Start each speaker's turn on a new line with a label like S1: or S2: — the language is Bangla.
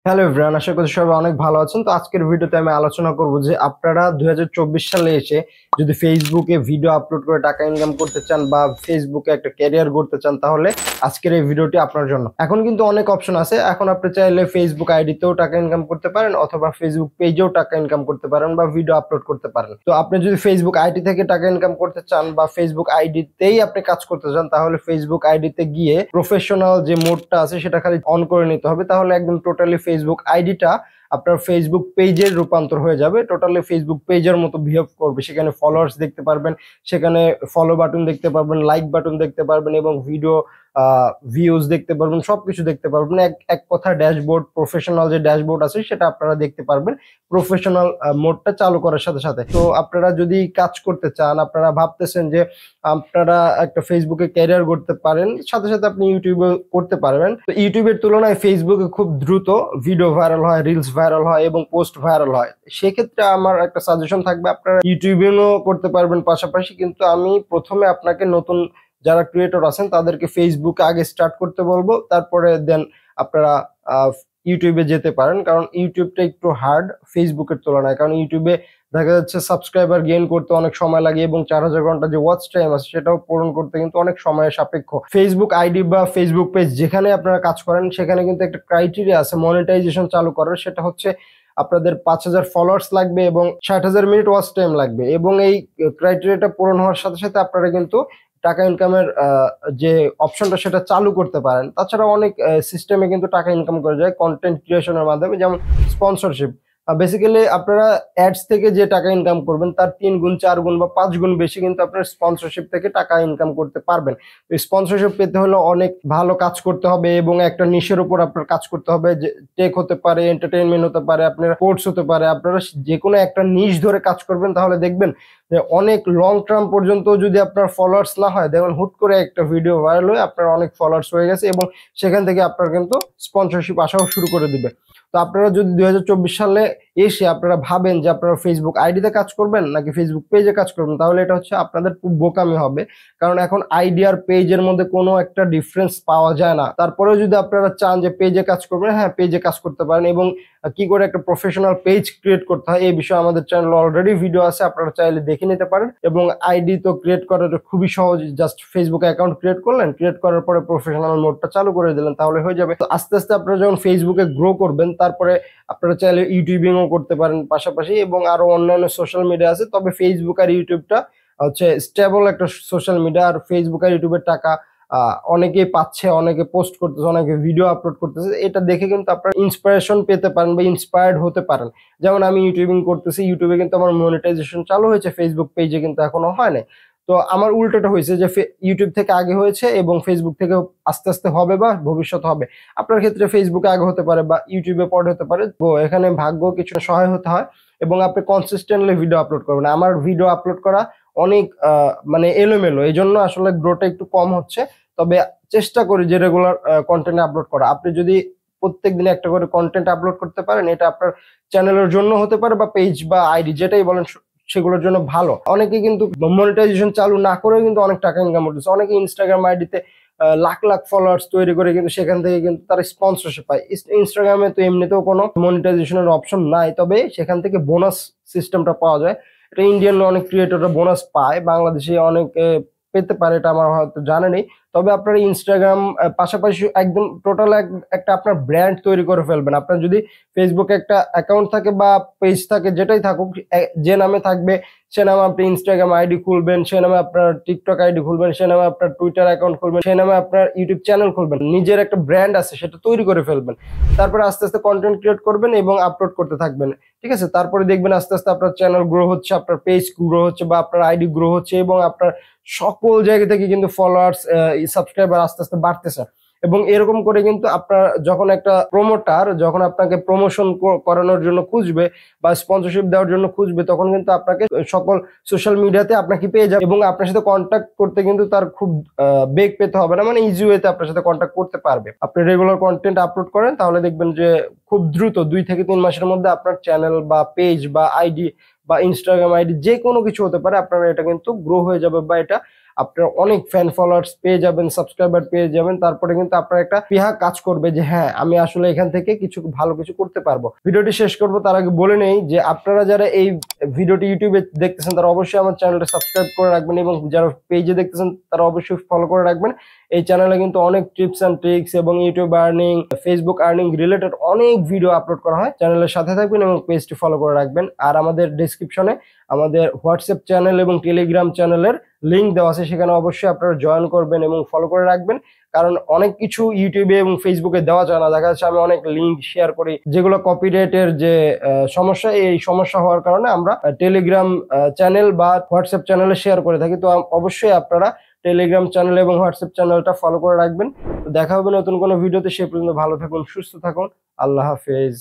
S1: হ্যালো এভরিওয়ান, আশা করি সবাই অনেক ভালো আছেন। তো আজকের ভিডিওতে আমি আলোচনা করব যে আপনারা 2024 সালে এসে যদি ফেসবুকে ভিডিও আপলোড করে টাকা ইনকাম করতে চান বা ফেসবুকে একটা ক্যারিয়ার গড়তে চান, তাহলে আজকের এই ভিডিওটি আপনার জন্য। এখন কিন্তু অনেক অপশন আছে। এখন আপনি চাইলে ফেসবুক আইডিতেও টাকা ইনকাম করতে পারেন, অথবা ফেসবুক পেজেও টাকা ইনকাম করতে পারেন বা ভিডিও আপলোড করতে পারেন। তো আপনি যদি ফেসবুক আইডি থেকে টাকা ইনকাম করতে চান বা ফেসবুক আইডিতেই আপনি কাজ করতে চান, তাহলে ফেসবুক আইডিতে গিয়ে প্রফেশনাল যে মোডটা আছে সেটা খালি অন করে নিতে হবে। তাহলে একদম টোটালি ফেসবুক আইডিটা আপনার ফেসবুক পেজের রূপান্তর হয়ে যাবে, টোটালি ফেসবুক পেজের মতো বিহেভ করবে। সেখানে ফলোয়ার্স দেখতে পারবেন, সেখানে ফলো বাটন দেখতে পারবেন, লাইক বাটন দেখতে পারবেন এবং ভিডিও ভিউজ দেখতে পারবেন, সবকিছু দেখতে পারবেন। এক এক কথা ড্যাশবোর্ড, প্রফেশনাল যে ড্যাশবোর্ড আছে সেটা আপনারা দেখতে পারবেন প্রফেশনাল মোডটা চালু করার সাথে সাথে। তো আপনারা যদি কাজ করতে চান, আপনারা ভাবতেছেন যে আপনারা একটা ফেসবুকে ক্যারিয়ার করতে পারেন, সাথে সাথে আপনি ইউটিউবে করতে পারবেন। তো ইউটিউবের তুলনায় ফেসবুকে খুব দ্রুত ভিডিও ভাইরাল হয়, রিলস ভাইরাল হয় এবং পোস্ট ভাইরাল হয়। সেক্ষেত্রে আমার একটা সাজেশন থাকবে, আপনারা ইউটিউবেও করতে পারবেন পাশাপাশি। কিন্তু আমি প্রথমে আপনাকে নতুন যারা ক্রিয়েটর আছেন তাদেরকে ফেসবুকে আগে স্টার্ট করতে বলবো, তারপরে দেন আপনারা ইউটিউবে যেতে পারেন। কারণ ইউটিউবটা একটু হার্ড ফেসবুকের তুলনায়। কারণ ইউটিউবে দেখা যাচ্ছে সাবস্ক্রাইবার গেইন করতে অনেক সময় লাগে এবং 4000 ঘন্টা যে ওয়াচ টাইম আছে সেটাও পূরণ করতে কিন্তু অনেক সময় সাপেক্ষ। ফেসবুক আইডি বা ফেসবুক পেজ যেখানে আপনারা কাজ করেন সেখানে কিন্তু একটা ক্রাইটেরিয়া আছে মনিটাইজেশন চালু করার। সেটা হচ্ছে আপনাদের 5000 ফলোয়ার্স লাগবে এবং 60,000 মিনিট ওয়াচ টাইম লাগবে। এবং এই ক্রাইটেরিয়াটা পূরণ হওয়ার সাথে সাথে আপনারা কিন্তু টাকা ইনকামের যে অপশনটা সেটা চালু করতে পারেন। তাছাড়া অনেক সিস্টেমে কিন্তু টাকা ইনকাম করা যায় কন্টেন্ট ক্রিয়েশনের মাধ্যমে, যেমন স্পন্সরশিপ। বেসিক্যালি আপনারা অ্যাডস থেকে যে টাকা ইনকাম করবেন তার 3 গুণ, 4 গুণ বা 5 গুণ বেশি কিন্তু আপনার স্পন্সরশিপ থেকে টাকা ইনকাম করতে পারবেন। তো স্পন্সরশিপ পেতে হলে অনেক ভালো কাজ করতে হবে এবং একটা নিশের উপর আপনার কাজ করতে হবে। যে টেক হতে পারে, এন্টারটেইনমেন্ট হতে পারে, আপনার স্পোর্টস হতে পারে। আপনারা যে কোনো একটা নিশ ধরে কাজ করবেন, তাহলে দেখবেন যে অনেক লং টার্ম পর্যন্ত যদি আপনার ফলোয়ার্স না হয়, দেখবেন হুট করে একটা ভিডিও ভাইরাল হয়ে আপনার অনেক ফলোয়ার্স হয়ে গেছে এবং সেখান থেকে আপনার কিন্তু স্পন্সরশিপ আসাও শুরু করে দিবে। তো আপনারা যদি 2024 সালে এসে আপনারা ভাবেন যে আপনারা ফেসবুক আইডিতে কাজ করবেন নাকি ফেসবুক পেজে কাজ করবেন, তাহলে এটা হচ্ছে আপনাদের খুব বোকামি হবে। কারণ এখন আইডি আর পেজের মধ্যে কোনো একটা ডিফারেন্স পাওয়া যায় না। তারপরেও যদি আপনারা চান যে পেজে কাজ করবেন, হ্যাঁ পেজে কাজ করতে পারেন। এবং কি করে একটা প্রফেশনাল পেজ ক্রিয়েট করতে হয় এই বিষয়ে আমাদের চ্যানেলে অলরেডি ভিডিও আছে, আপনারা চাইলে দেখে নিতে পারেন। এবং আইডি তো ক্রিয়েট করাটা খুবই সহজ, জাস্ট ফেসবুক অ্যাকাউন্ট ক্রিয়েট করলেন, ক্রিয়েট করার পরে প্রফেশনাল মোডটা চালু করে দিলেন, তাহলে হয়ে যাবে। তো আস্তে আস্তে আপনারা যখন ফেসবুকে গ্রো করবেন, তারপরে আপনারা চাইলে ইউটিউবিংও করতে পারেন পাশাপাশি, এবং আরো অন্যান্য সোশ্যাল মিডিয়া আছে। তবে ফেসবুক আর ইউটিউবটা হচ্ছে স্টেবল একটা সোশ্যাল মিডিয়া। আর ফেসবুক আর ইউটিউবের টাকা অনেকেই পাচ্ছে, অনেকে পোস্ট করতেছে, অনেকে ভিডিও আপলোড করতেছে। এটা দেখে কিন্তু আপনারা ইন্সপিরেশন পেতে পারেন বা ইন্সপায়ার্ড হতে পারেন। যেমন আমি ইউটিউবিং করতেছি, ইউটিউবে কিন্তু আমার মনিটাইজেশন চালু হয়েছে, ফেসবুক পেজে কিন্তু এখনো হয় নাই। তো আমার উল্টোটা হয়েছে যে ইউটিউব থেকে আগে হয়েছে এবং ফেসবুক থেকে আস্তে আস্তে হবে বা ভবিষ্যৎ হবে। আপনার ক্ষেত্রে ফেসবুকে আগে হতে পারে বা ইউটিউবে পরে হতে পারে। তো এখানে ভাগ্য কিছু সহায় হতে হয় এবং আপনি কনসিস্টেন্টলি ভিডিও আপলোড করবেন। আমার ভিডিও আপলোড করা অনেক মানে এলোমেলো, এই জন্য আসলে গ্রোটা একটু কম হচ্ছে। তবে চেষ্টা করি যে রেগুলার কন্টেন্ট আপলোড করা। আপনি যদি প্রত্যেকদিন একটা করে কন্টেন্ট আপলোড করতে পারেন, এটা আপনার চ্যানেলের জন্য হতে পারে বা পেজ বা আইডি যেটাই বলেন সেগুলোর জন্য ভালো। অনেকে কিন্তু মনিটাইজেশন চালু না করেও কিন্তু অনেক টাকা ইনকাম করতেছে। অনেকে ইনস্টাগ্রাম আইডিতে লাখ লাখ ফলোয়ার্স তৈরি করে কিন্তু সেখান থেকে কিন্তু তারা স্পন্সরশিপ পায়। ইনস্টাগ্রামে তো এমনিতেও কোনো মনিটাইজেশনের অপশন নাই, তবে সেখান থেকে বোনাস সিস্টেমটা পাওয়া যায়। এটা ইন্ডিয়ান অনেক ক্রিয়েটররা বোনাস পায়, বাংলাদেশে অনেকে পেতে পারে, এটা আমার হয়তো জানা নেই। তবে আপনার ইনস্টাগ্রাম পাশাপাশি একদম টোটাল একটা আপনার ব্র্যান্ড তৈরি করে ফেলবেন। আপনার যদি ফেসবুকে একটা অ্যাকাউন্ট থাকে বা পেজ থাকে, যেটাই থাকুক, যে নামে থাকবে সে নামে আপনি ইনস্টাগ্রাম আইডি খুলবেন, সে নামে আপনার টিকটক আইডি খুলবেন, সে নামে আপনার টুইটার অ্যাকাউন্ট খুলবেন, সে নামে আপনার ইউটিউব চ্যানেল খুলবেন। নিজের একটা ব্র্যান্ড আছে সেটা তৈরি করে ফেলবেন। তারপরে আস্তে আস্তে কন্টেন্ট ক্রিয়েট করবেন এবং আপলোড করতে থাকবেন। ঠিক আছে, তারপরে দেখবেন আস্তে আস্তে আপনার চ্যানেল গ্রো হচ্ছে, আপনার পেজ গ্রো হচ্ছে বা আপনার আইডি গ্রো হচ্ছে এবং আপনার সকল জায়গা থেকে কিন্তু ফলোয়ার্স, সাবস্ক্রাইবার আস্তে আস্তে বাড়তেছে। এবং এরকম করে কিন্তু আপনার যখন একটা প্রমোটার যখন আপনাকে প্রমোশন করানোর জন্য খুঁজবে বা স্পন্সরশিপ দেওয়ার জন্য খুঁজবে, তখন কিন্তু আপনাকে সকল সোশ্যাল মিডিয়াতে আপনাকে পেয়ে যাবে এবং আপনার সাথে কন্ট্যাক্ট করতে কিন্তু তার খুব বেগ পেতে হবে না, মানে ইজি ওয়েতে আপনার সাথে কন্ট্যাক্ট করতে পারবে। আপনি রেগুলার কন্টেন্ট আপলোড করেন, তাহলে দেখবেন যে খুব দ্রুত 2 থেকে 3 মাসের মধ্যে আপনার চ্যানেল বা পেজ বা আইডি বা ইনস্টাগ্রাম আইডি যে কোনো কিছু হতে পারে, আপনার এটা কিন্তু গ্রো হয়ে যাবে বা এটা আপনারা অনেক ফ্যান ফলোয়ার্স পেয়ে যাবেন, সাবস্ক্রাইবার পেয়ে যাবেন। তারপরে কিন্তু আপনার একটা স্পৃহা কাজ করবে যে হ্যাঁ, আমি আসলে এখান থেকে কিছু ভালো কিছু করতে পারবো। ভিডিওটি শেষ করব তার আগে বলে নেই যে আপনারা যারা এই ভিডিওটি ইউটিউবে দেখতেছেন তারা অবশ্যই আমার চ্যানেলটা সাবস্ক্রাইব করে রাখবেন, এবং যারা পেজে দেখতেছেন তারা অবশ্যই ফলো করে রাখবেন। এই চ্যানেলে কিন্তু অনেক টিপস এন্ড ট্রিক্স এবং YouTube earning, Facebook earning related অনেক ভিডিও আপলোড করা হয়। চ্যানেলের সাথে থাকবেন এবং পেজটি ফলো করে রাখবেন। আর আমাদের ডেসক্রিপশনে আমাদের হোয়াটসঅ্যাপ চ্যানেল এবং টেলিগ্রাম চ্যানেলের লিংক দেওয়া আছে, সেখানে অবশ্যই আপনারা জয়েন করবেন এবং ফলো করে রাখবেন। কারণ অনেক কিছু ইউটিউবে এবং ফেসবুকে দেওয়া যায় না। দেখা যাচ্ছে আমি অনেক লিংক শেয়ার করি যেগুলো কপিরাইটের যে সমস্যা, এই সমস্যা হওয়ার কারণে আমরা টেলিগ্রাম চ্যানেল বা হোয়াটসঅ্যাপ চ্যানেলে শেয়ার করে থাকি। তো অবশ্যই আপনারা টেলিগ্রাম চ্যানেল এবং হোয়াটসঅ্যাপ চ্যানেলটা ফলো করে রাখবেন। তো দেখা হবে নতুন কোনো ভিডিওতে। সে পর্যন্ত ভালো থাকুন, সুস্থ থাকুন। আল্লাহ হাফেজ।